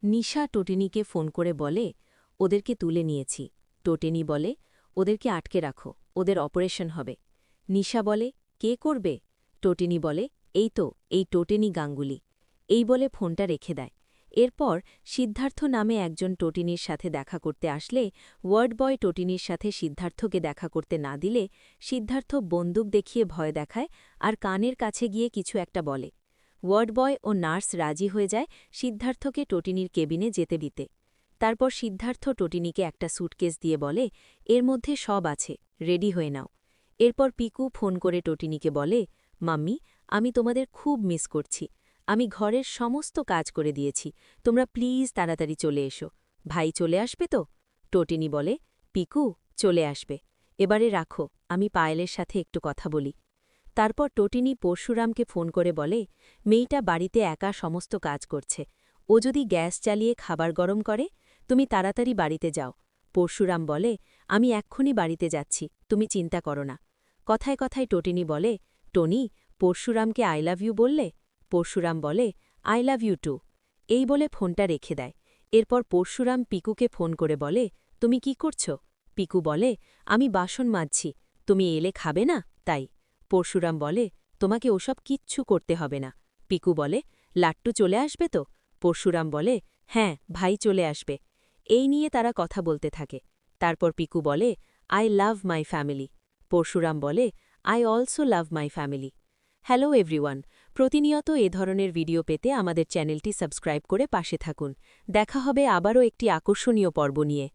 নিশা টোটেনিকে phone করে বলে, ওদেরকে তুলে নিয়েছি। টোটেনি বলে, ওদেরকে আটকে রাখো, ওদের অপারেশন হবে। নিশা বলে, কে করবে? টোটেনি বলে, এই টোটেনি গাঙ্গুলি। এই বলে ফোনটা রেখে দেয়। এরপর সিদ্ধার্থ নামে একজন টোটিনির সাথে দেখা করতে আসলে ওয়ার্ড বয় টোটিনির সাথে সিদ্ধার্থকে দেখা করতে না দিলে সিদ্ধার্থ বন্দুক দেখিয়ে ভয় দেখায় আর কানের কাছে গিয়ে কিছু একটা বলে। ওয়ার্ড বয় ও নার্স রাজি হয়ে যায় সিদ্ধার্থকে টোটিনির কেবিনে যেতে দিতে। তারপর সিদ্ধার্থ টোটিনিকে একটা স্যুটকেস দিয়ে বলে, এর মধ্যে সব আছে, রেডি হয়ে নাও। এরপর পিকু ফোন করে টোটিনিকে বলে, মাম্মি, আমি তোমাদের খুব মিস করছি। আমি ঘরের সমস্ত কাজ করে দিয়েছি, তোমরা প্লিজ তাড়াতাড়ি চলে এসো। ভাই চলে আসবে তো? টোটিনি বলে, পিকু চলে আসবে, এবারে রাখো, আমি পায়েলের সাথে একটু কথা বলি। তারপর টোটিনি পরশুরামকে ফোন করে বলে, মেয়েটা বাড়িতে একা সমস্ত কাজ করছে, ও যদি গ্যাস চালিয়ে খাবার গরম করে, তুমি তাড়াতাড়ি বাড়িতে যাও। পরশুরাম বলে, আমি এক্ষুনি বাড়িতে যাচ্ছি, তুমি চিন্তা করো না। কথায় কথায় টোটিনি বলে, টনি, পরশুরামকে আই লাভ ইউ বললে? পরশুরাম বলে, আই লাভ ইউ টু। এই বলে ফোনটা রেখে দেয়। এরপর পরশুরাম পিকুকে ফোন করে বলে, তুমি কি করছো? পিকু বলে, আমি বাসন মাজছি, তুমি এলে খাবে না তাই। পরশুরাম বলে, তোমাকে ওসব কিচ্ছু করতে হবে না। পিকু বলে, লাট্টু চলে আসবে তো? পরশুরাম বলে, হ্যাঁ, ভাই চলে আসবে। এই নিয়ে তারা কথা বলতে থাকে। তারপর পিকু বলে, I love my family. Parashuram বলে, I also love my family. Hello everyone, প্রতিনিয়ত এ ধরনের ভিডিও পেতে আমাদের চ্যানেলটি সাবস্ক্রাইব করে পাশে থাকুন। দেখা হবে আবারও একটি আকর্ষণীয় পর্ব নিয়ে।